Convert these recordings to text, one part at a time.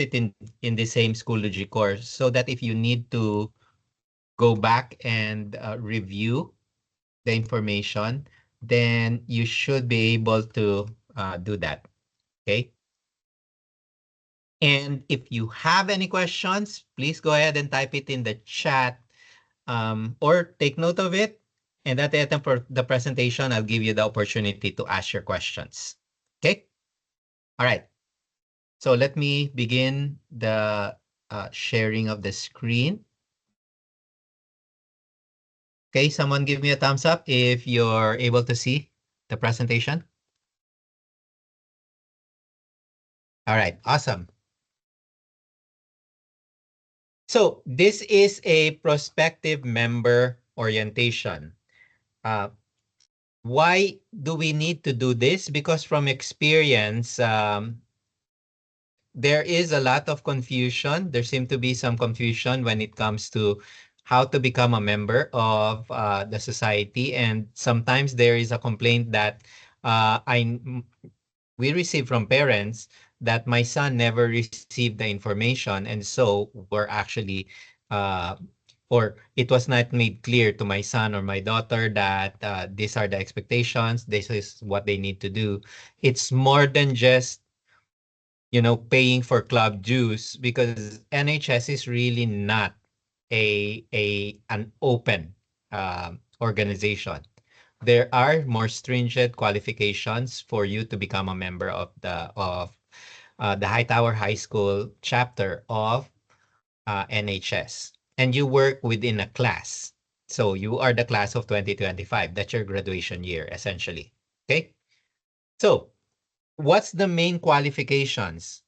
it in the same Schoology course so that if you need to go back and review the information, then you should be able to do that. Okay. And if you have any questions, please go ahead and type it in the chat or take note of it. And at the end of the presentation, I'll give you the opportunity to ask your questions. Okay. All right. So let me begin the sharing of the screen. Okay, someone give me a thumbs up if you're able to see the presentation. All right, awesome. So this is a prospective member orientation. Why do we need to do this? Because from experience, there is a lot of confusion. There seems to be some confusion when it comes to how to become a member of the society. And sometimes there is a complaint that we receive from parents that my son never received the information. And so we're actually, or it was not made clear to my son or my daughter that these are the expectations. This is what they need to do. It's more than just paying for club dues, because NHS is really not an open organization. There are more stringent qualifications for you to become a member of the Hightower High School chapter of NHS, and you work within a class. So you are the class of 2025. That's your graduation year, essentially. Okay. So what's the main qualifications?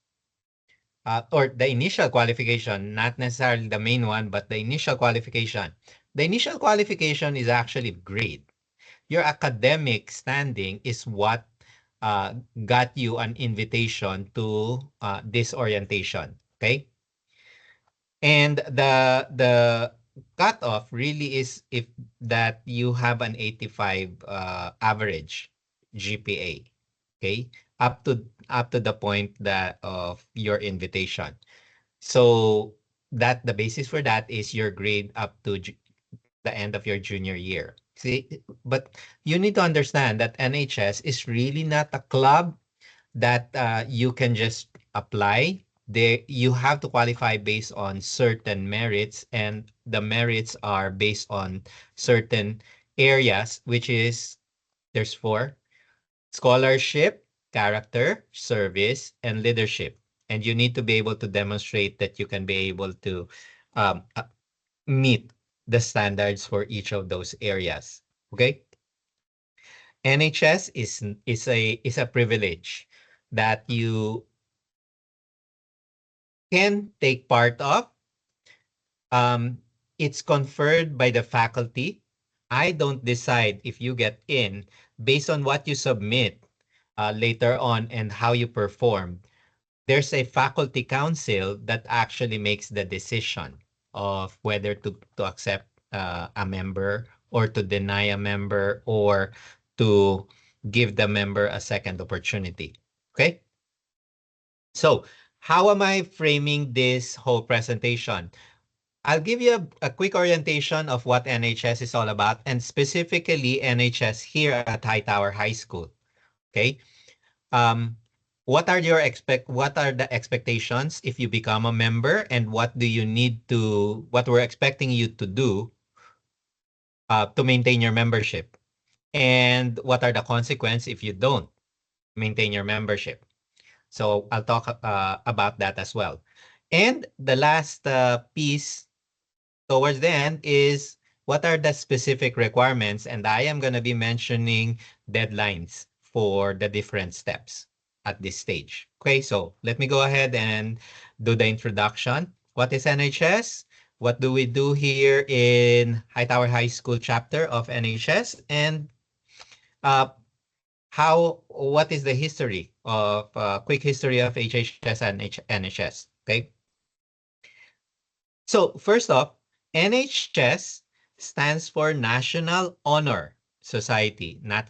Or the initial qualification, not necessarily the main one, but the initial qualification. The initial qualification is actually grade. Your academic standing is what got you an invitation to this orientation. Okay. And the cutoff really is if that you have an 85 average GPA. Okay. Up to the point that of your invitation. So that the basis for that is your grade up to the end of your junior year. See, but you need to understand that NHS is really not a club that you can just apply. You have to qualify based on certain merits, and the merits are based on certain areas, which is there's four: scholarship, character, service, and leadership. And you need to be able to demonstrate that you can be able to um, uh, meet the standards for each of those areas. Okay. NHS is a privilege that you can take part of. It's conferred by the faculty. I don't decide if you get in based on what you submit later on and how you perform. There's a faculty council that actually makes the decision of whether to accept a member or to deny a member or to give the member a second opportunity. Okay. So how am I framing this whole presentation? I'll give you a quick orientation of what NHS is all about, and specifically NHS here at Hightower High School. Okay. Um, what are the expectations if you become a member, and what we're expecting you to do to maintain your membership? And what are the consequences if you don't maintain your membership? So I'll talk about that as well. And the last piece towards the end is what are the specific requirements, and I am going to be mentioning deadlines for the different steps at this stage. Okay, so let me go ahead and do the introduction. What is NHS? What do we do here in Hightower High School chapter of NHS? And uh, what is the history of quick history of HHS and NHS? Okay. So first off, NHS stands for National Honor Society, not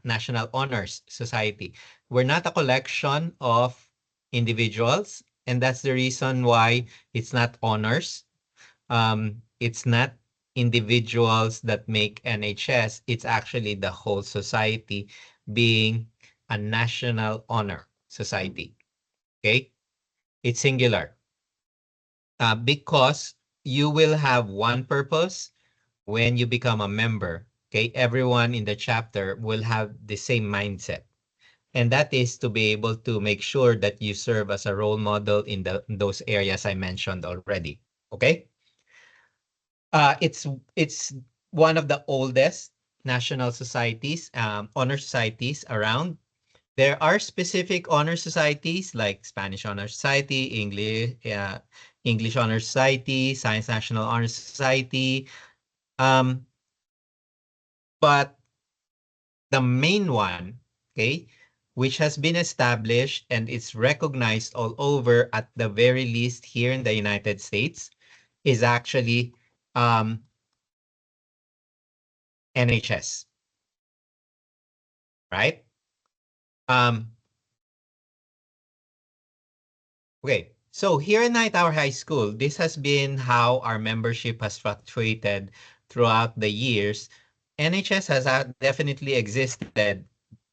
National Honors Society. We're not a collection of individuals. and that's the reason why it's not honors. It's not individuals that make NHS, it's actually the whole society being a national honor society. Okay? It's singular. Because you will have one purpose when you become a member. Okay? Everyone in the chapter will have the same mindset. And that is to be able to make sure that you serve as a role model in those areas I mentioned already. Okay? It's one of the oldest national societies, honor societies around. There are specific honor societies like Spanish Honor Society, English Honor Society, Science National Honor Society. Um, but the main one, okay, which has been established and it's recognized all over, at the very least here in the United States, is actually um, NHS, right? Um, okay, so here in Night Hour High School, this has been how our membership has fluctuated throughout the years. NHS has definitely existed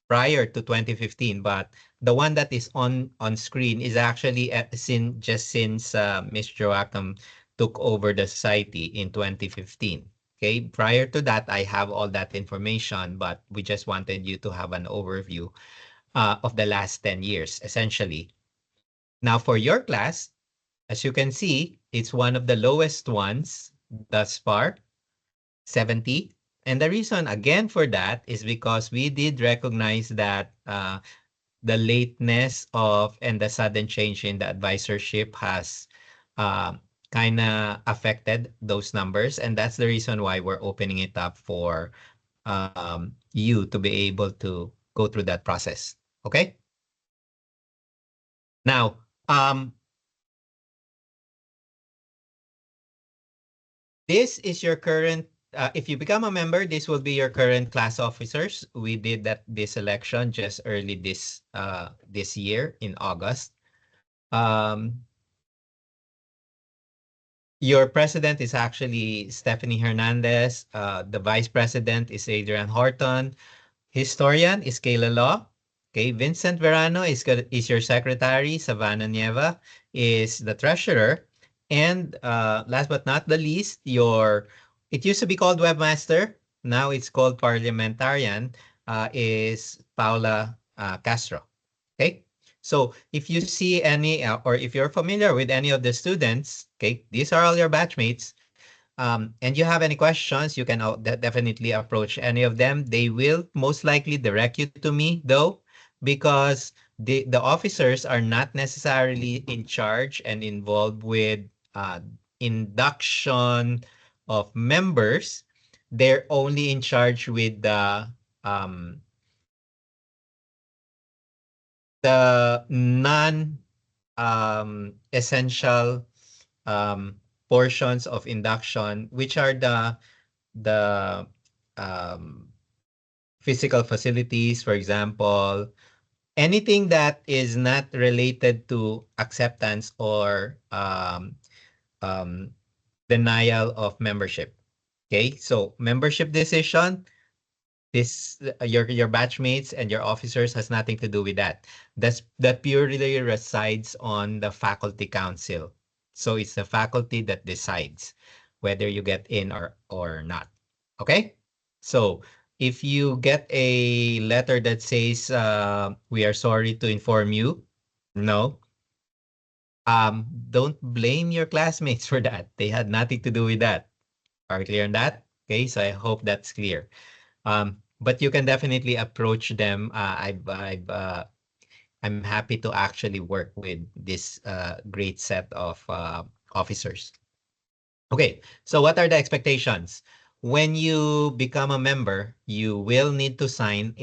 prior to 2015, but the one that is on screen is actually since Miss Joachim took over the society in 2015. Okay, prior to that, I have all that information, but we just wanted you to have an overview of the last 10 years, essentially. Now, for your class, as you can see, it's one of the lowest ones thus far, 70. And the reason again for that is because we did recognize that the lateness of and the sudden change in the advisorship has uh, kind of affected those numbers. And that's the reason why we're opening it up for you to be able to go through that process. Okay? Now, this is your current, if you become a member, this will be your current class officers. We did this election just early this year in August. Um, your president is actually Stephanie Hernandez. The vice president is Adrian Horton. Historian is Kayla Law. Okay, Vincent Verano is your secretary. Savannah Nieva is the treasurer. And last but not the least, it used to be called webmaster. Now it's called parliamentarian, is Paula Castro. Okay, so if you see any, or if you're familiar with any of the students, okay, these are all your batchmates. And you have any questions, you can definitely approach any of them. They will most likely direct you to me, though, because the officers are not necessarily in charge and involved with induction of members. They're only in charge with um, the non essential um, portions of induction, which are the um, physical facilities, for example, anything that is not related to acceptance or um, denial of membership. Okay, so membership decision, your batchmates and your officers has nothing to do with that. That purely resides on the faculty council. So it's the faculty that decides whether you get in or not. Okay? So if you get a letter that says we are sorry to inform you, no, don't blame your classmates for that. They had nothing to do with that. Are we clear on that? Okay, so I hope that's clear. But you can definitely approach them. I'm happy to actually work with this great set of officers. Okay, so what are the expectations? When you become a member, you will need to sign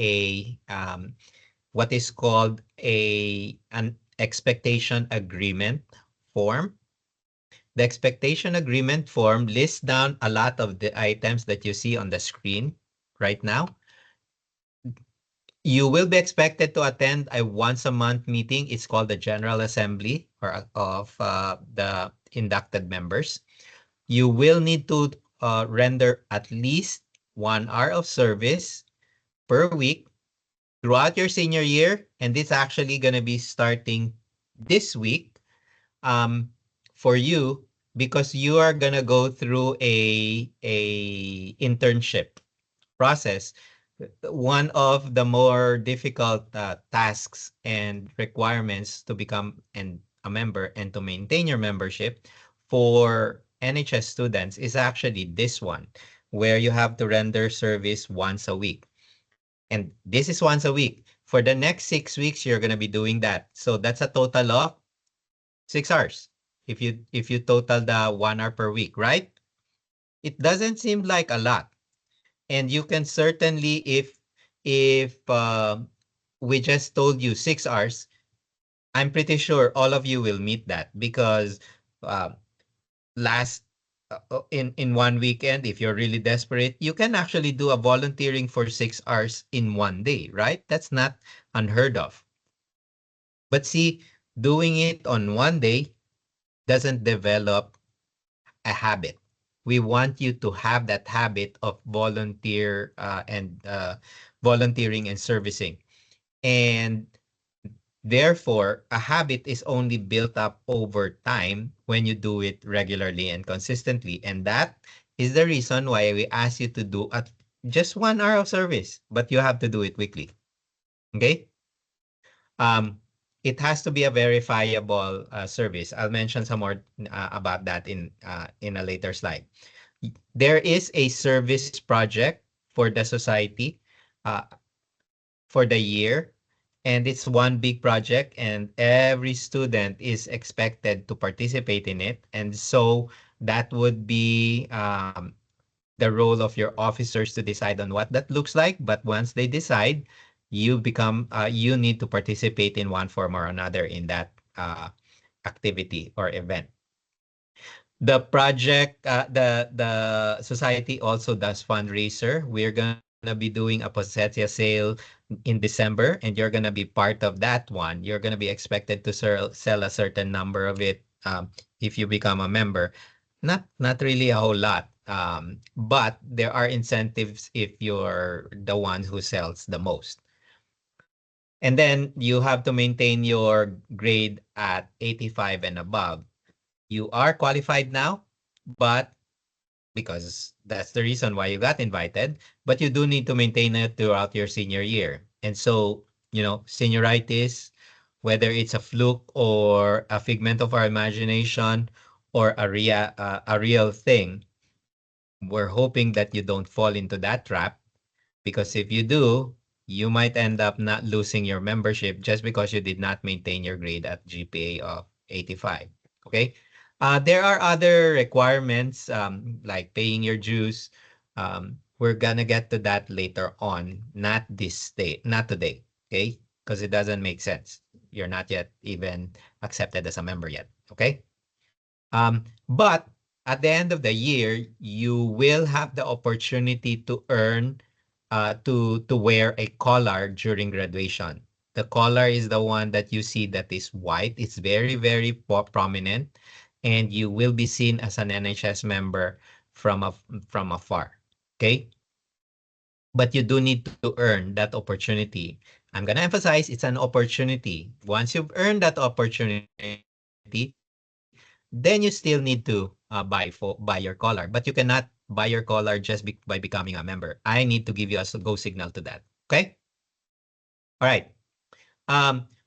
what is called an expectation agreement form. The expectation agreement form lists down a lot of the items that you see on the screen right now. You will be expected to attend a once a month meeting. It's called the General Assembly of the inducted members. You will need to render at least 1 hour of service per week throughout your senior year. And it's actually going to be starting this week um, for you because you are going to go through a internship process. One of the more difficult tasks and requirements to become a member and to maintain your membership for NHS students is actually this one, where you have to render service once a week. And this is once a week. For the next 6 weeks, you're going to be doing that. So that's a total of 6 hours. If you total the 1 hour per week, right? It doesn't seem like a lot. And you can certainly, if we just told you 6 hours, I'm pretty sure all of you will meet that because uh, last in one weekend, if you're really desperate, you can actually do a volunteering for 6 hours in one day, right? That's not unheard of. But see, doing it on one day doesn't develop a habit. We want you to have that habit of and volunteering and servicing. And therefore, a habit is only built up over time when you do it regularly and consistently. And that is the reason why we ask you to do at just 1 hour of service, but you have to do it weekly. Okay? Um, it has to be a verifiable service. I'll mention some more about that in a later slide. There is a service project for the society uh, for the year, and it's one big project, and every student is expected to participate in it. And so that would be the role of your officers to decide on what that looks like. But once they decide, you need to participate in one form or another in that activity or event. The society also does fundraiser. We're gonna be doing a posetia sale in December, and you're gonna be part of that one. You're gonna be expected to sell a certain number of it if you become a member. Not really a whole lot, but there are incentives if you're the one who sells the most. And then you have to maintain your grade at 85 and above. You are qualified now, but because that's the reason why you got invited, but you do need to maintain it throughout your senior year. And so, senioritis, whether it's a fluke or a figment of our imagination or a real thing, we're hoping that you don't fall into that trap because if you do, you might end up not losing your membership just because you did not maintain your grade at GPA of 85. Okay. There are other requirements like paying your dues. We're gonna get to that later on, not today. Okay, because it doesn't make sense. You're not yet even accepted as a member yet. Okay. But at the end of the year, you will have the opportunity to earn to wear a collar during graduation. The collar is the one that you see that is white. It's very, very prominent, and you will be seen as an NHS member from afar. Okay? But you do need to earn that opportunity. I'm gonna emphasize it's an opportunity. Once you've earned that opportunity, then you still need to buy your collar. But you cannot buy your collar just by becoming a member. I need to give you a go signal to that. Okay? All right.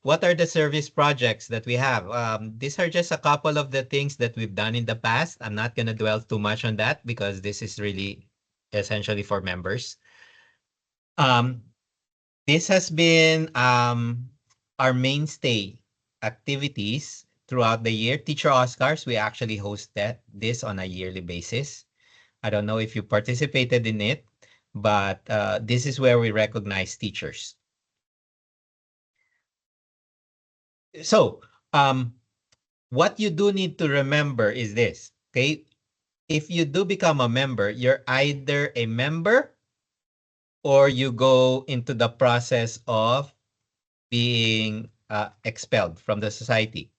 What are the service projects that we have? These are just a couple of the things that we've done in the past. I'm not gonna dwell too much on that because this is really essentially for members. Um, this has been our mainstay activities throughout the year. Teacher Oscars, we actually host this on a yearly basis. I don't know if you participated in it, but this is where we recognize teachers. So, what you do need to remember is this, okay? If you do become a member, you're either a member or you go into the process of being expelled from the society.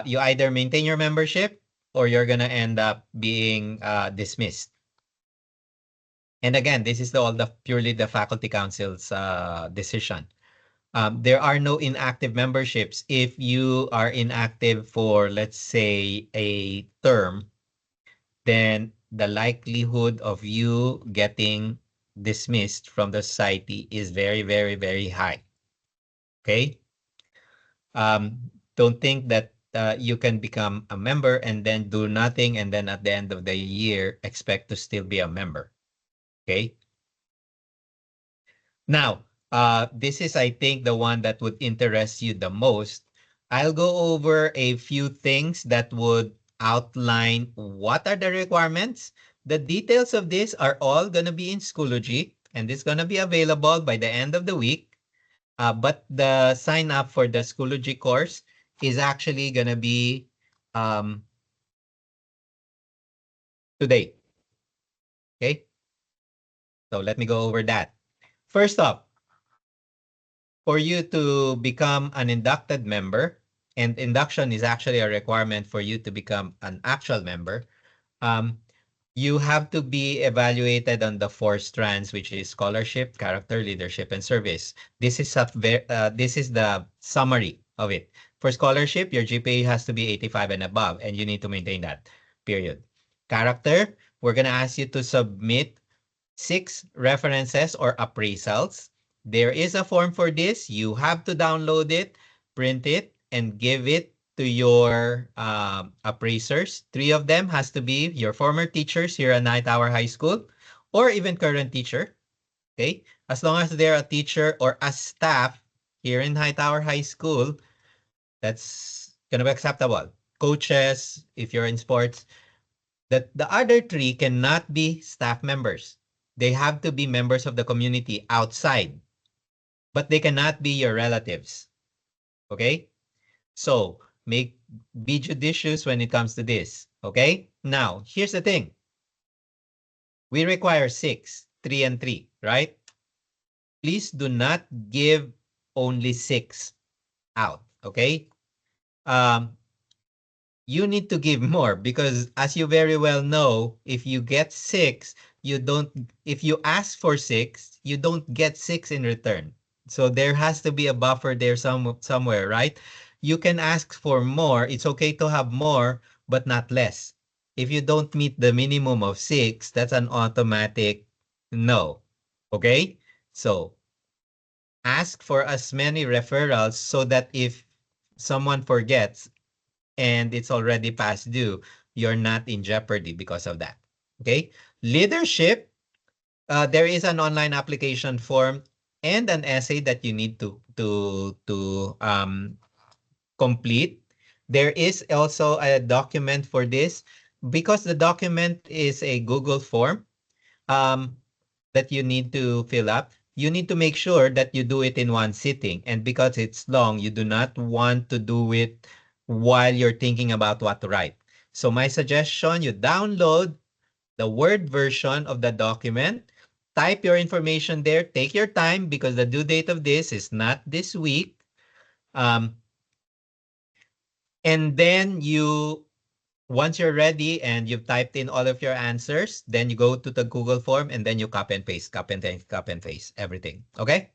You either maintain your membership or you're going to end up being dismissed. And again, this is all the purely the faculty council's decision. There are no inactive memberships. If you are inactive for, let's say, a term, then the likelihood of you getting dismissed from the society is very, very, very high. Okay? Don't think that you can become a member and then do nothing and then at the end of the year expect to still be a member. Okay? Now, this is, I think, the one that would interest you the most. I'll go over a few things that would outline what are the requirements. The details of this are all going to be in Schoology, and it's going to be available by the end of the week. But the sign up for the Schoology course is actually going to be um, today. Okay, so let me go over that. First up, for you to become an inducted member, and induction is actually a requirement for you to become an actual member, um, you have to be evaluated on the four strands, which is scholarship, character, leadership, and service. This is this is the summary of it. For scholarship, your GPA has to be 85 and above, and you need to maintain that. Period. Character, we're gonna ask you to submit 6 references or appraisals. There is a form for this. You have to download it, print it, and give it to your appraisers. 3 of them has to be your former teachers here at Night Hour High School or even current teacher. Okay? As long as they're a teacher or a staff here in Hightower High School, that's gonna be acceptable. Coaches, if you're in sports, that the other 3 cannot be staff members. They have to be members of the community outside, but they cannot be your relatives. Okay? So, be judicious when it comes to this. Okay? Now, here's the thing. We require 6, 3 and 3, right? Please do not give only 6 out. Okay? Um, you need to give more because as you very well know, if you get 6, you don't if you ask for 6, you don't get 6 in return. So there has to be a buffer there somewhere, right? You can ask for more. It's okay to have more, but not less. If you don't meet the minimum of 6, that's an automatic no. Okay? So ask for as many referrals so that if someone forgets, and it's already past due, you're not in jeopardy because of that. Okay. Leadership, there is an online application form and an essay that you need to complete. There is also a document for this because the document is a Google form. Um, that you need to fill up, you need to make sure that you do it in one sitting. And because it's long, you do not want to do it while you're thinking about what to write. So my suggestion, you download the Word version of the document, type your information there, take your time because the due date of this is not this week. Um, and then once you're ready and you've typed in all of your answers, then you go to the Google form and then you copy and paste, copy and paste everything. Okay?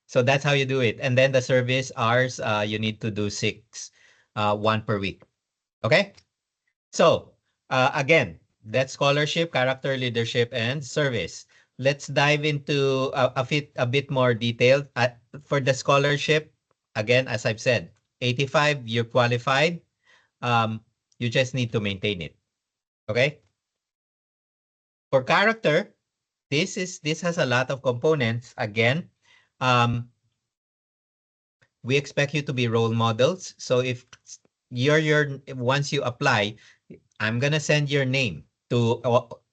So that's how you do it. And then the service hours, you need to do 6, 1 per week. Okay? So, again, that's scholarship, character, leadership, and service. Let's dive into a bit more detail. For the scholarship, again, as I've said, 85, you're qualified. Um, you just need to maintain it. Okay? For character, this has a lot of components. Again, um, we expect you to be role models. So if you're once you apply, I'm gonna send your name to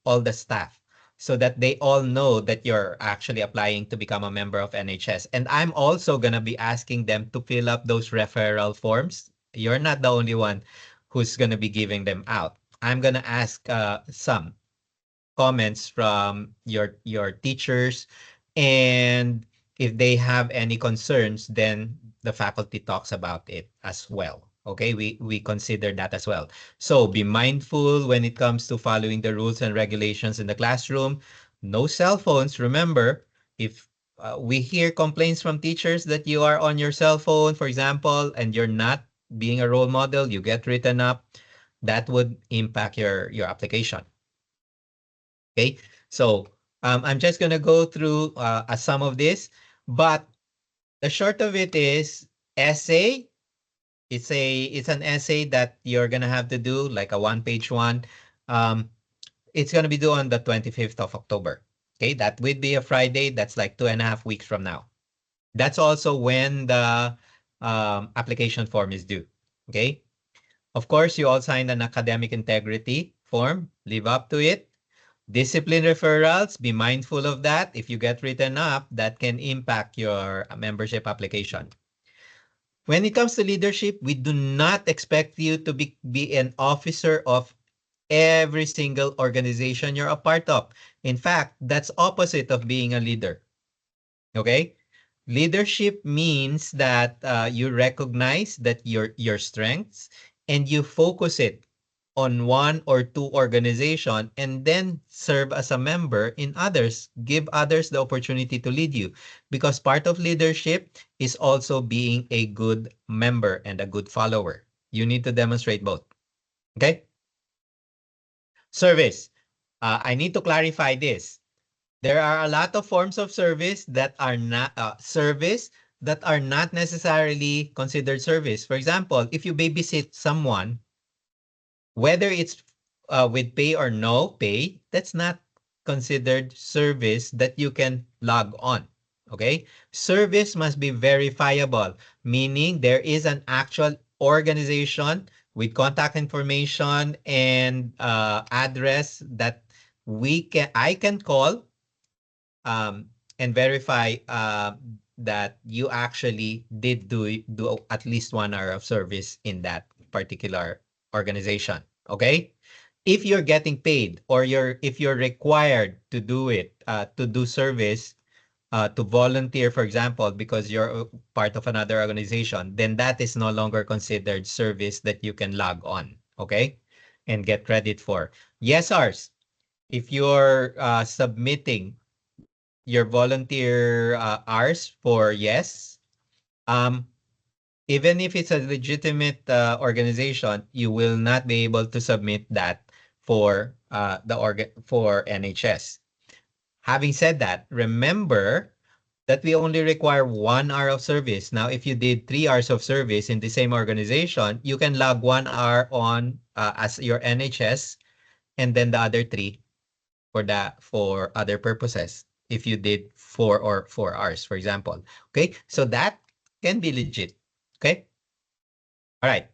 all the staff so that they all know that you're actually applying to become a member of NHS. And I'm also gonna be asking them to fill up those referral forms. You're not the only one who's gonna be giving them out. I'm gonna ask some comments from your teachers, and if they have any concerns, then the faculty talks about it as well. Okay, we consider that as well. So be mindful when it comes to following the rules and regulations in the classroom. No cell phones. Remember, if we hear complaints from teachers that you are on your cell phone, for example, and you're not being a role model, you get written up, that would impact your application. Okay, so I'm just gonna go through some of this, but the short of it is essay. It's an essay that you're gonna have to do, like a one-page one. Um, it's gonna be due on the 25th of October. Okay, that would be a Friday. That's like 2.5 weeks from now. That's also when the application form is due. Okay. Of course, you all signed an academic integrity form. Live up to it. Discipline referrals, be mindful of that. If you get written up, that can impact your membership application. When it comes to leadership, we do not expect you to be an officer of every single organization you're a part of. In fact, that's opposite of being a leader. Okay? Leadership means that you recognize that your strengths and you focus it on one or two organization and then serve as a member in others. Give others the opportunity to lead you, because part of leadership is also being a good member and a good follower. You need to demonstrate both. Okay? Service. I need to clarify this. There are a lot of forms of service that are not necessarily considered service. For example, if you babysit someone, whether it's with pay or no pay, that's not considered service that you can log on. Okay? Service must be verifiable, meaning there is an actual organization with contact information and address that I can call um, and verify that you actually did do at least 1 hour of service in that particular organization. Okay, if you're getting paid or if you're required to do it, to do service, to volunteer, for example, because you're part of another organization, then that is no longer considered service that you can log on. Okay, and get credit for. Yes, ours. If you're submitting your volunteer hours for yes. Um, Even if it's a legitimate organization, you will not be able to submit that for for NHS. Having said that, remember that we only require 1 hour of service. Now, if you did 3 hours of service in the same organization, you can log 1 hour on as your NHS, and then the other three for other purposes if you did 4 hours, for example. Okay, so that can be legit. Okay, all right.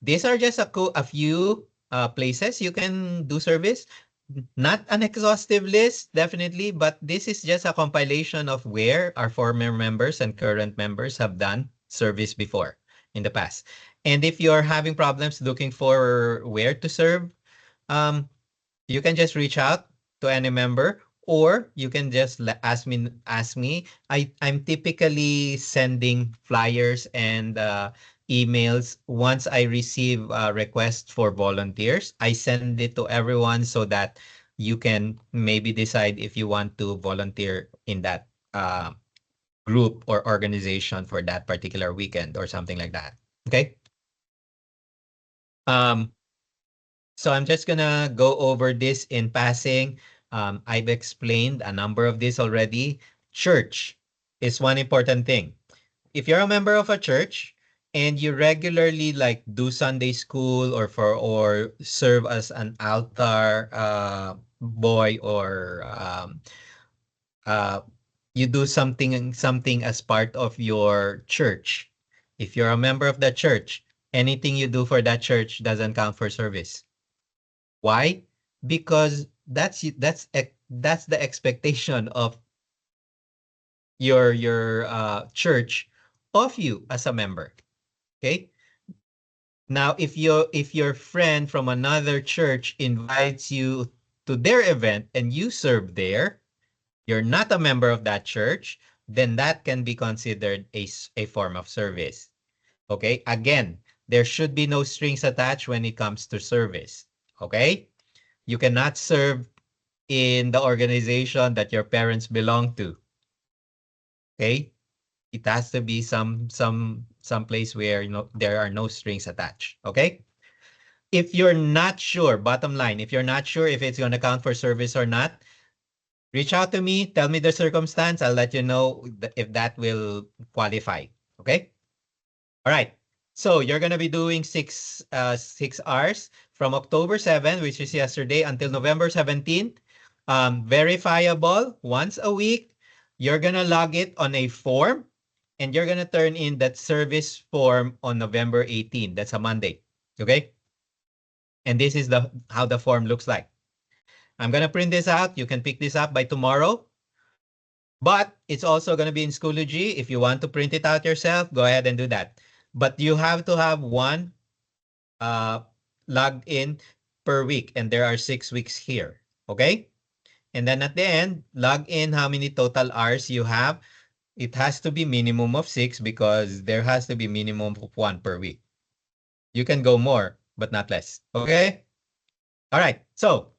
These are just a few places you can do service. Not an exhaustive list, definitely, but this is just a compilation of where our former members and current members have done service before in the past. And if you're having problems looking for where to serve, um, you can just reach out to any member, or you can just ask me. I'm typically sending flyers and emails. Once I receive requests for volunteers, I send it to everyone so that you can maybe decide if you want to volunteer in that group or organization for that particular weekend or something like that. Okay. um So I'm just gonna go over this in passing. I've explained a number of this already. Church is one important thing. If you're a member of a church and you regularly like do Sunday school or serve as an altar boy, or uh, you do something as part of your church. If you're a member of that church, anything you do for that church doesn't count for service. Why? Because that's the expectation of your church of you as a member. Okay? Now, if your friend from another church invites you to their event and you serve there, you're not a member of that church, then that can be considered a form of service. Okay? Again, there should be no strings attached when it comes to service. Okay? You cannot serve in the organization that your parents belong to. Okay? It has to be some place where there are no strings attached. Okay? If you're not sure, bottom line, if you're not sure if it's going to count for service or not, reach out to me, tell me the circumstance. I'll let you know if that will qualify. Okay? All right. So you're gonna be doing 6 hours from October 7th, which is yesterday, until November 17th. Verifiable once a week. You're gonna log it on a form, and you're gonna turn in that service form on November 18th. That's a Monday. Okay? And this is the how the form looks like. I'm gonna print this out. You can pick this up by tomorrow. But it's also going to be in Schoology. If you want to print it out yourself, go ahead and do that. But you have to have one uh, logged in per week, and there are 6 weeks here. Okay? And then at the end, log in how many total hours you have. It has to be minimum of 6 because there has to be minimum of 1 per week. You can go more, but not less. Okay? All right. So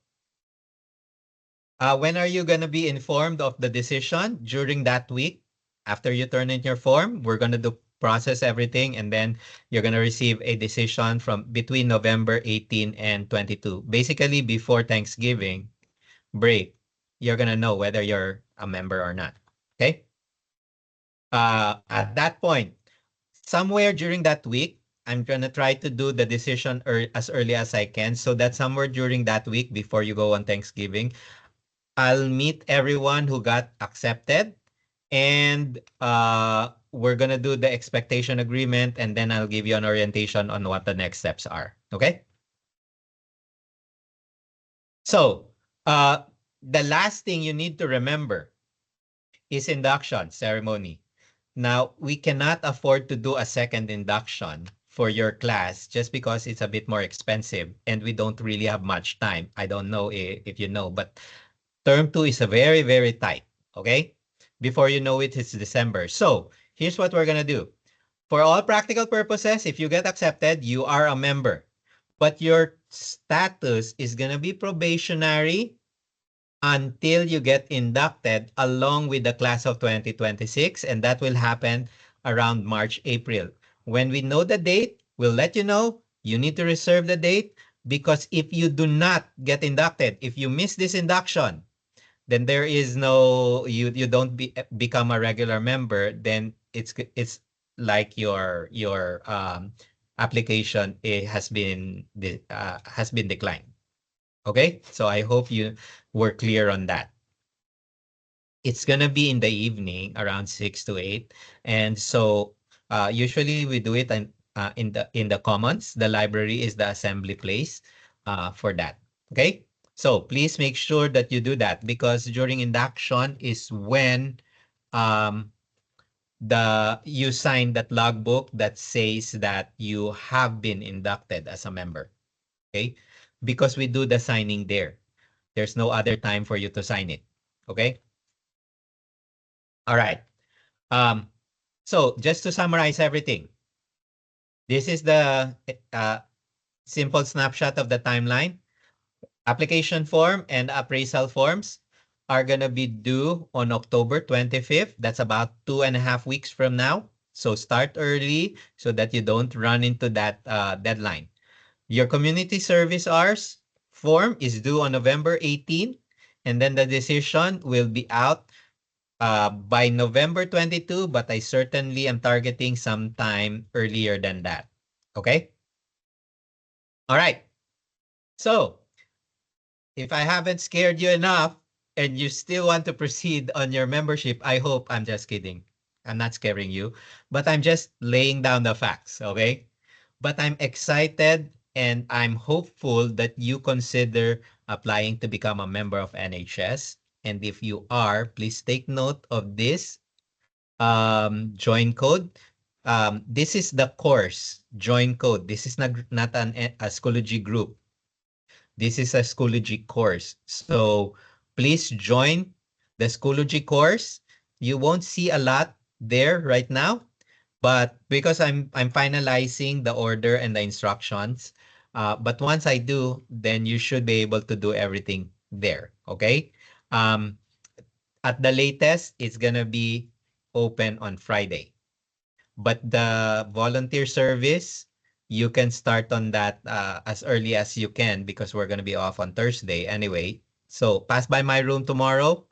when are you going to be informed of the decision? During that week, after you turn in your form, we're going to process everything, and then you're going to receive a decision from between November 18 and 22. Basically, before Thanksgiving break, you're going to know whether you're a member or not. Okay? At that point, somewhere during that week, I'm going to try to do the decision as early as I can, so that somewhere during that week before you go on Thanksgiving, I'll meet everyone who got accepted, and we're gonna do the expectation agreement, and then I'll give you an orientation on what the next steps are. Okay? So, the last thing you need to remember is induction ceremony. Now, we cannot afford to do a second induction for your class just because it's a bit more expensive and we don't really have much time. I don't know if you know, but term 2 is a very, very tight. Okay? Before you know it, it's December. So, here's what we're going to do. For all practical purposes, if you get accepted, you are a member. But your status is going to be probationary until you get inducted along with the class of 2026. And that will happen around March, April. When we know the date, we'll let you know. You need to reserve the date because if you do not get inducted, if you miss this induction, then there is no you don't become a regular member, then it's like your application has been declined. Okay, so I hope you were clear on that. It's gonna be in the evening around 6 to 8, and so usually we do it in the commons. The library is the assembly place for that. Okay, so please make sure that you do that because during induction is when um, you sign that logbook that says that you have been inducted as a member. Okay, because we do the signing there. There's no other time for you to sign it. Okay. All right. Um, so just to summarize everything, this is the simple snapshot of the timeline. Application form and appraisal forms are going to be due on October 25th. That's about 2.5 weeks from now. So start early so that you don't run into that deadline. Your community service hours form is due on November 18th, and then the decision will be out by November 22, but I certainly am targeting sometime earlier than that. Okay? All right. So, if I haven't scared you enough and you still want to proceed on your membership, I hope I'm just kidding. I'm not scaring you, but I'm just laying down the facts, okay? But I'm excited and I'm hopeful that you consider applying to become a member of NHS. And if you are, please take note of this join code. This is the course join code. This is not a Schoology group. This is a Schoology course. So please join the Schoology course. You won't see a lot there right now, but because I'm finalizing the order and the instructions, but once I do, then you should be able to do everything there. Okay. Um, at the latest, it's gonna be open on Friday. But the volunteer service, you can start on that as early as you can because we're gonna be off on Thursday anyway. So pass by my room tomorrow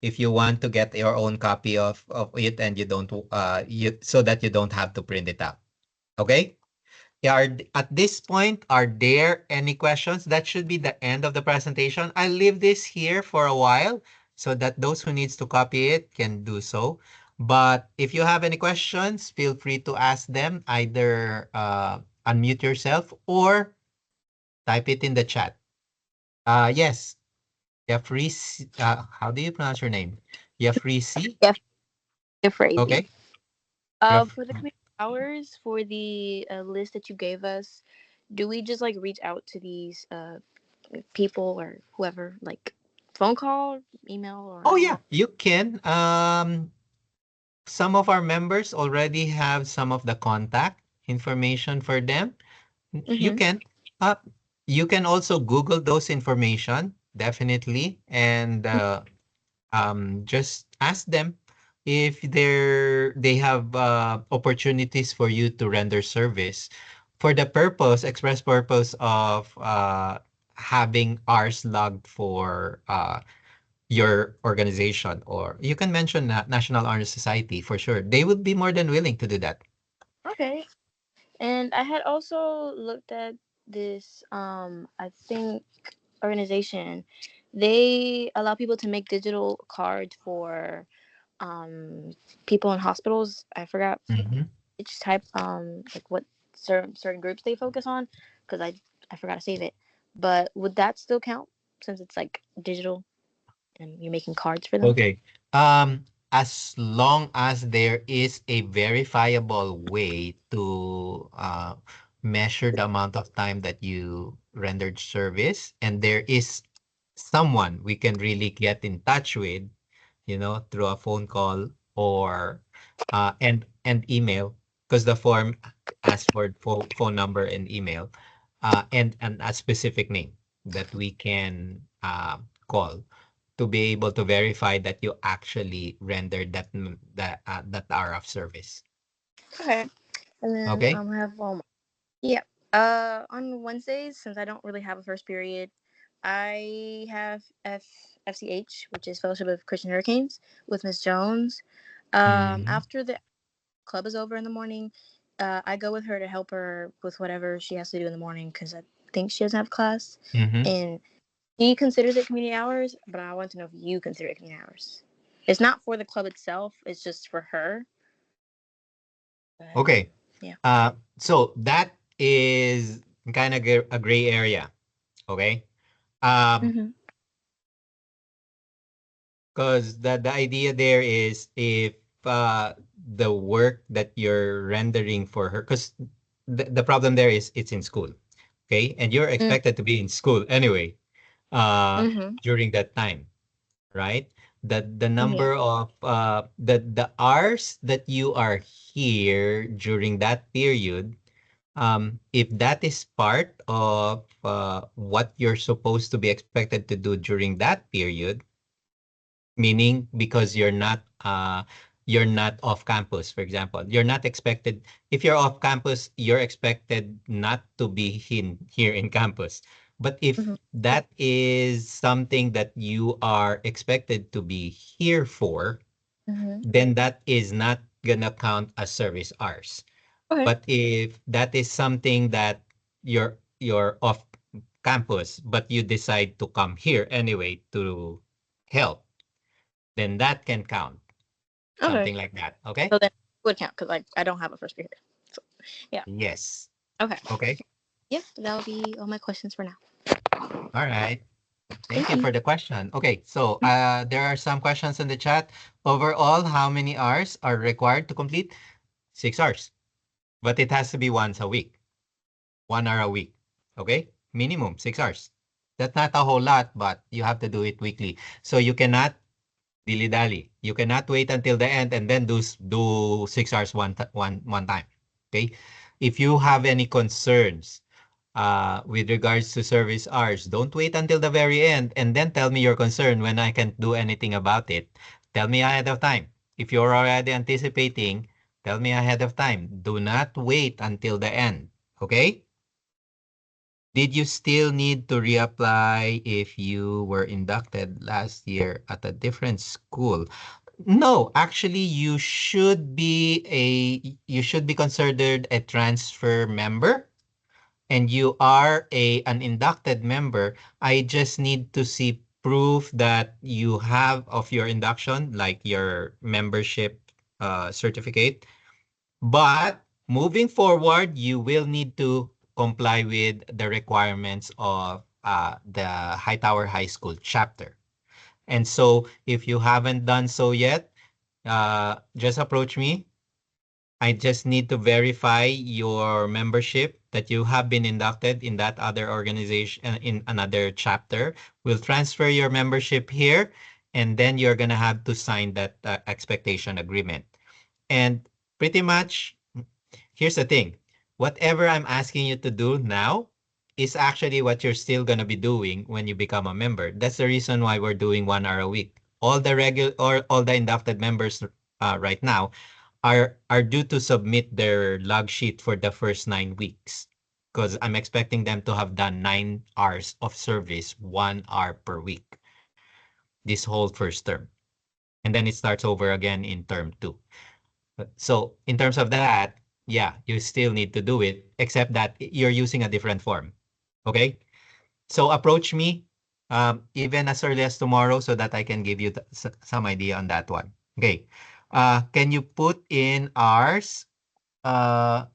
if you want to get your own copy of it and you don't you so that you don't have to print it out. Okay? Yeah, at this point, are there any questions? That should be the end of the presentation. I'll leave this here for a while so that those who needs to copy it can do so. But if you have any questions, feel free to ask them. Either unmute yourself or type it in the chat. Yes, Jeffrey, how do you pronounce your name? Jeffrey C. Yeah, crazy. Okay. Jeff. For the community hours, for the list that you gave us, do we just like reach out to these people or whoever, like phone call, email, Oh or yeah, what? you can. Some of our members already have some of the contact information for them. You Mm-hmm. can uh, you can also Google those information, definitely, and just ask them if they have opportunities for you to render service for the express purpose of having hours logged for your organization, or you can mention National Honor Society for sure. They would be more than willing to do that. Okay. And I had also looked at this. I think organization. They allow people to make digital cards for um people in hospitals. I forgot Mhm. which type like what certain groups they focus on because I forgot to save it. But would that still count since it's like digital and you're making cards for them? Okay. As long as there is a verifiable way to measure the amount of time that you rendered service, and there is someone we can really get in touch with, through a phone call or and email, because the form asks for phone number and email, and a specific name that we can call to be able to verify that you actually rendered that hour of service. Okay. And then Okay? I have yeah. On Wednesdays, since I don't really have a first period, I have FCH, which is Fellowship of Christian Hurricanes, with Miss Jones. Mhm. After the club is over in the morning, I go with her to help her with whatever she has to do in the morning because I think she doesn't have class, Mhm. and she considers it community hours. But I want to know if you consider it community hours. It's not for the club itself; it's just for her. But Okay. yeah. So that is kind of a gray area. Okay. Um, Mm-hmm. because the idea there is if the work that you're rendering for her, because the problem there is it's in school. Okay, and you're expected to be in school anyway Mm-hmm. during that time, right? The Yeah. number of the hours that you are here during that period, if that is part of what you're supposed to be expected to do during that period, meaning because you're not off campus, for example, you're not expected. If you're off campus, you're expected not to be here in campus. But if Mm-hmm. that is something that you are expected to be here for, Mm-hmm. then that is not gonna count as service hours. Okay. But if that is something that you're off campus, but you decide to come here anyway to help, then that can count. Okay. Something like that. Okay? So then it would count because I don't have a first period. So yeah. Yes. Okay. Okay. Yeah. That'll be all my questions for now. All right. Thank Thank you you. for the question. Okay, so there are some questions in the chat. Overall, how many hours are required to complete? 6 hours. But it has to be once a week. 1 hour a week. Okay? Minimum 6 hours. That's not a whole lot, but you have to do it weekly. So you cannot dilly-dally. You cannot wait until the end and then do 6 hours one time. Okay? If you have any concerns with regards to service hours, don't wait until the very end and then tell me your concern when I can't do anything about it. Tell me ahead of time. If you're already anticipating, tell me ahead of time. Do not wait until the end. Okay? Did you still need to reapply if you were inducted last year at a different school? No, actually you should be considered a transfer member and you are an inducted member. I just need to see proof that you have of your induction, like your membership certificate. But moving forward, you will need to comply with the requirements of the Hightower High School chapter. And so if you haven't done so yet, just approach me. I just need to verify your membership that you have been inducted in that other organization in another chapter. We'll transfer your membership here, and then you're gonna have to sign that expectation agreement. And pretty much, here's the thing. Whatever I'm asking you to do now is actually what you're still gonna be doing when you become a member. That's the reason why we're doing 1 hour a week. All the regular or all the inducted members right now are due to submit their log sheet for the first 9 weeks because I'm expecting them to have done 9 hours of service, 1 hour per week, this whole first term. And then it starts over again in term two. So in terms of that, yeah, you still need to do it, except that you're using a different form. Okay? So approach me even as early as tomorrow so that I can give you some idea on that one. Okay. Can you put in ours uh,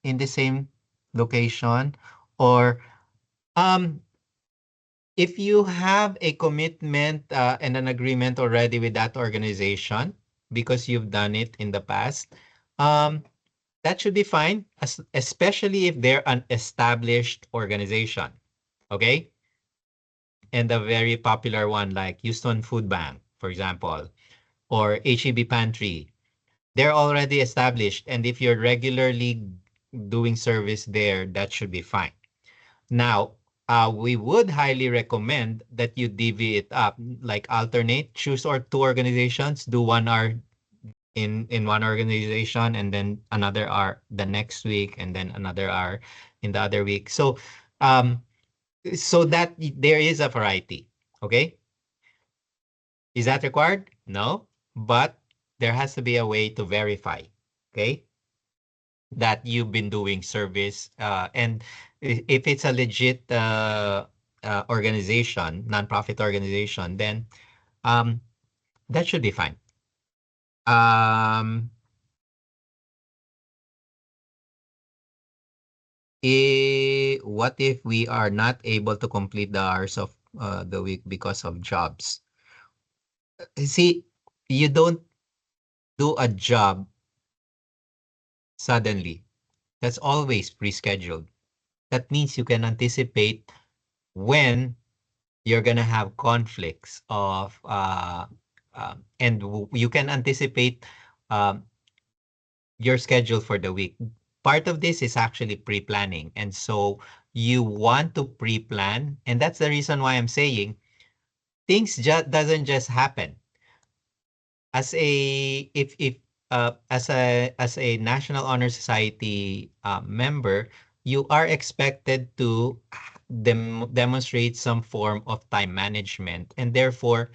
in the same location? Or um, if you have a commitment and an agreement already with that organization because you've done it in the past, um, that should be fine, especially if they're an established organization. Okay? And a very popular one like Houston Food Bank, for example, or HEB Pantry. They're already established. And if you're regularly doing service there, that should be fine. Now, we would highly recommend that you divvy it up, like alternate, choose or two organizations, do 1 hour in one organization, and then another hour the next week, and then another hour in the other week. Um, so that there is a variety. Okay, is that required? No, but there has to be a way to verify. Okay, that you've been doing service. And if it's a legit organization, nonprofit organization, then um, that should be fine. Um, what if we are not able to complete the hours of the week because of jobs? See, you don't do a job suddenly. That's always pre-scheduled. That means you can anticipate when you're gonna have conflicts of and you can anticipate um, your schedule for the week. Part of this is actually pre-planning, and so you want to pre-plan, and that's the reason why I'm saying things just doesn't just happen. As a if as a National Honor Society member, you are expected to demonstrate some form of time management, and therefore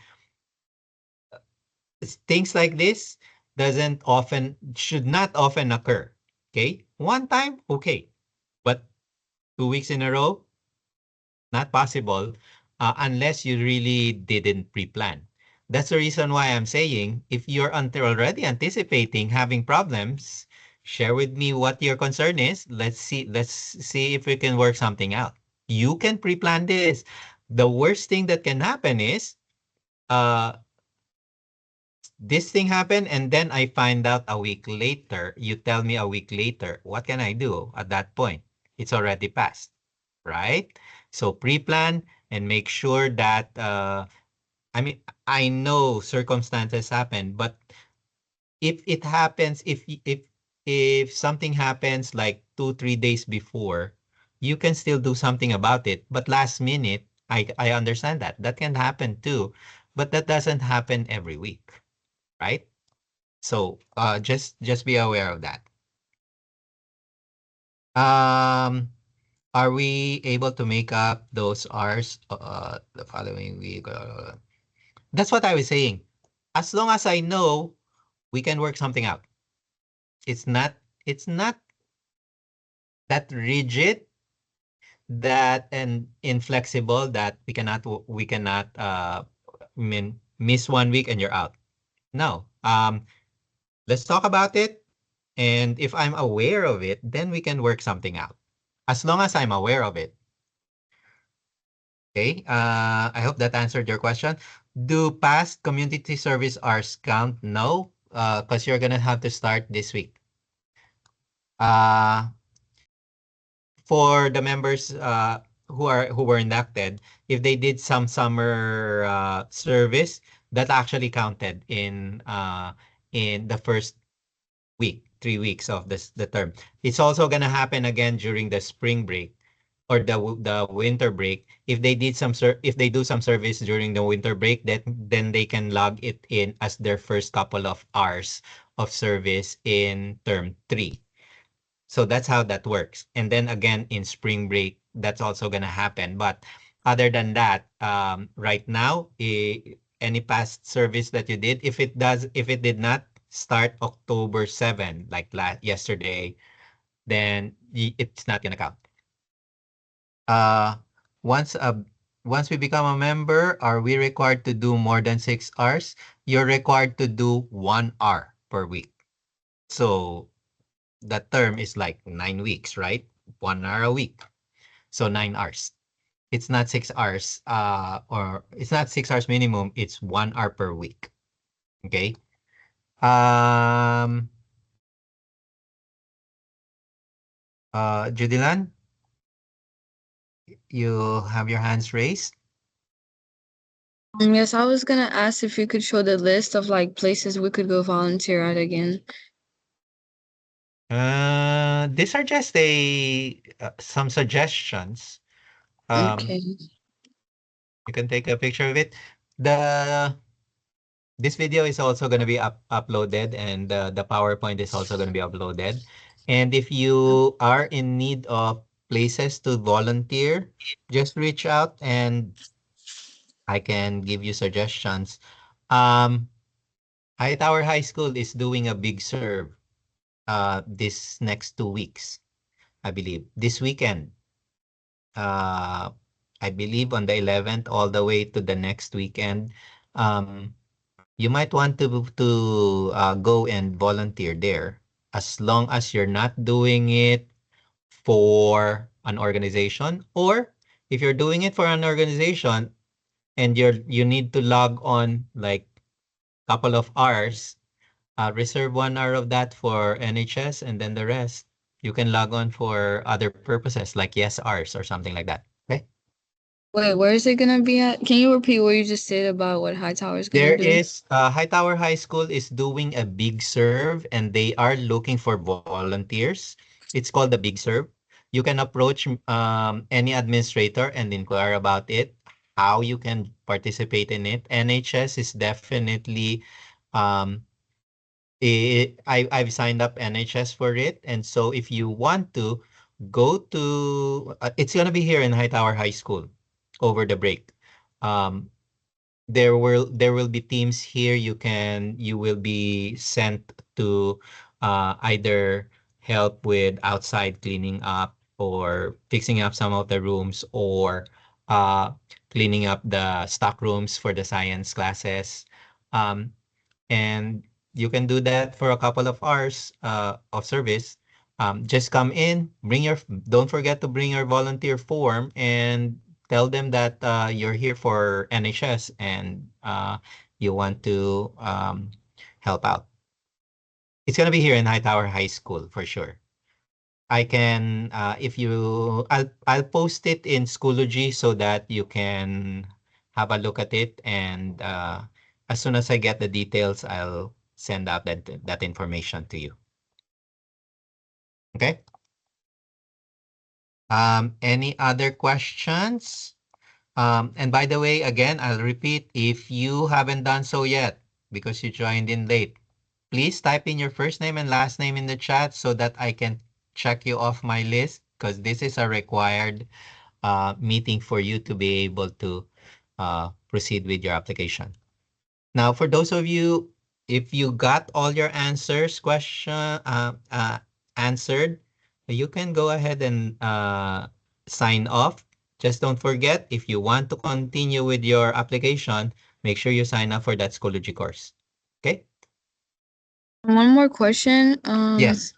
things like this doesn't often should not often occur. Okay, one time, okay, but 2 weeks in a row, not possible unless you really didn't pre-plan. That's the reason why I'm saying if you're already anticipating having problems, share with me what your concern is. Let's see if we can work something out. You can pre-plan this. The worst thing that can happen is uh this thing happened and then I find out a week later. You tell me a week later. What can I do at that point? It's already passed, right? So pre-plan, and make sure that I mean, I know circumstances happen, but if it happens, if something happens like 2, 3 days before, you can still do something about it. But last minute, I understand that that can happen too, but that doesn't happen every week, right? So just be aware of that. Um, are we able to make up those hours the following week? That's what I was saying. As long as I know, we can work something out. It's not it's not that rigid, that and inflexible that we cannot miss 1 week and you're out. No. Let's talk about it. And if I'm aware of it, then we can work something out. As long as I'm aware of it. Okay. I hope that answered your question. Do past community service hours count? No. Because you're gonna have to start this week. Uh for the members who were inducted, if they did some summer service, that actually counted in the first week, 3 weeks of the term. It's also gonna happen again during the spring break or the winter break. If they did if they do some service during the winter break, that then they can log it in as their first couple of hours of service in term 3. So that's how that works. And then again in spring break, that's also gonna happen. But other than that, right now, any past service that you did, if it did not start October 7, like yesterday, then it's not gonna count. Uh, once a once we become a member, are we required to do more than 6 hours? You're required to do 1 hour per week. So that term is like 9 weeks, right? 1 hour a week. So 9 hours. It's not 6 hours, or it's not 6 hours minimum, it's 1 hour per week. Okay. Um Judilan, you have your hands raised. Yes, I was gonna ask if you could show the list of like places we could go volunteer at again. These are just a some suggestions. Um, Okay. you can take a picture of it. The This video is also going to be uploaded, and the PowerPoint is also going to be uploaded. And if you are in need of places to volunteer, just reach out and I can give you suggestions. Um, Hightower High School is doing a big serve this next 2 weeks, I believe. This weekend, uh, I believe on the 11th all the way to the next weekend. Um, you might want to go and volunteer there, as long as you're not doing it for an organization, or if you're doing it for an organization and you need to log on like couple of hours, reserve 1 hour of that for NHS, and then the rest you can log on for other purposes like yes hours or something like that. Okay. Wait, where is it gonna be at? Can you repeat what you just said about what Hightower is gonna There do? is Hightower High School is doing a big serve and they are looking for volunteers. It's called the Big Serve. You can approach any administrator and inquire about it, how you can participate in it. NHS is definitely um, I've signed up NHS for it, and so if you want to go to, it's gonna be here in Hightower High School over the break. Um, there will be teams here. You will be sent to either help with outside cleaning up or fixing up some of the rooms, or uh, cleaning up the stock rooms for the science classes. Um, and you can do that for a couple of hours of service. Just come in, don't forget to bring your volunteer form, and tell them that you're here for NHS and you want to help out. It's gonna be here in Hightower High School for sure. I can, if you, I'll post it in Schoology so that you can have a look at it. And as soon as I get the details, I'll send out that information to you. Okay. Any other questions? And by the way, again, I'll repeat, if you haven't done so yet because you joined in late, please type in your first name and last name in the chat so that I can check you off my list, because this is a required meeting for you to be able to proceed with your application. Now, for those of you, if you got all your answered, you can go ahead and sign off. Just don't forget, if you want to continue with your application, make sure you sign up for that Schoology course. Okay? One more question. Yes.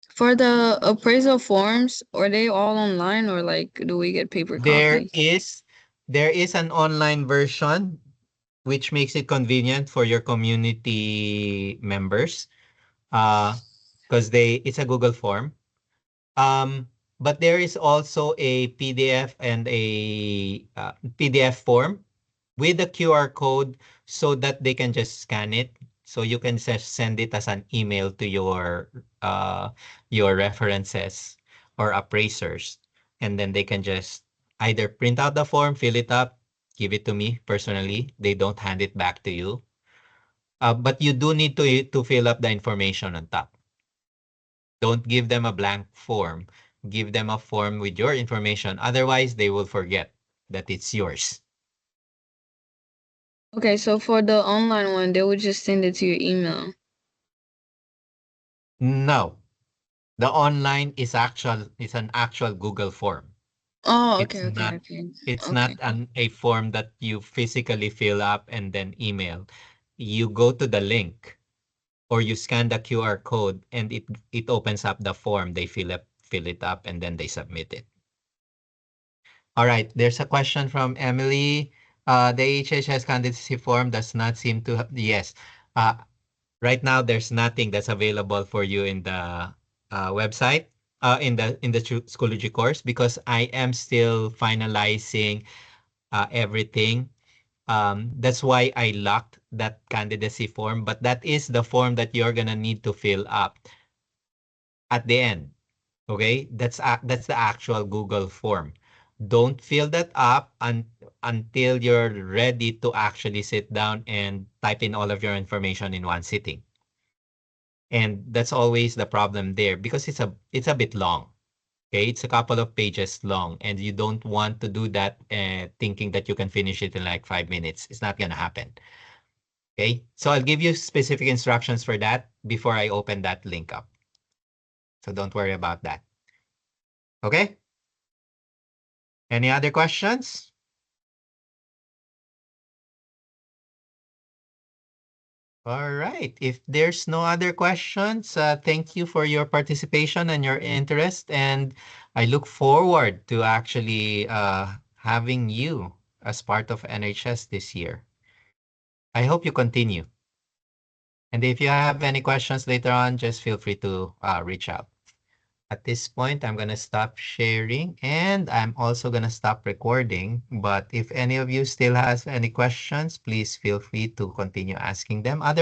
For the appraisal forms, are they all online or like do we get paper There copies? is there is an online version which makes it convenient for your community members. Because it's a Google form. Um, but there is also a PDF and a PDF form with a QR code so that they can just scan it. So you can just send it as an email to your references or appraisers, and then they can just either print out the form, fill it up, give it to me personally. They don't hand it back to you. But you do need to fill up the information on top. Don't give them a blank form. Give them a form with your information. Otherwise, they will forget that it's yours. Okay, so for the online one, they would just send it to your email. No, the online is an actual Google form. Oh, It's okay, okay, not okay. it's not Okay. a form that you physically fill up and then email. You go to the link or you scan the QR code and it opens up the form. They fill it up and then they submit it. All right, there's a question from Emily. The HHS candidacy form does not seem to yes. Uh, right now there's nothing that's available for you in the website, in the Schoology course, because I am still finalizing everything. That's why I locked that candidacy form, but that is the form that you're gonna need to fill up at the end. Okay, that's the actual Google form. Don't fill that up until you're ready to actually sit down and type in all of your information in one sitting. And that's always the problem there because it's a bit long. Okay, it's a couple of pages long, and you don't want to do that thinking that you can finish it in like 5 minutes. It's not gonna happen. Okay, so I'll give you specific instructions for that before I open that link up. So don't worry about that. Okay. Any other questions? All right. If there's no other questions, thank you for your participation and your interest. And I look forward to actually having you as part of NHS this year. I hope you continue. And if you have any questions later on, just feel free to reach out. At this point, I'm going to stop sharing and I'm also going to stop recording. But if any of you still has any questions, please feel free to continue asking them. Otherwise,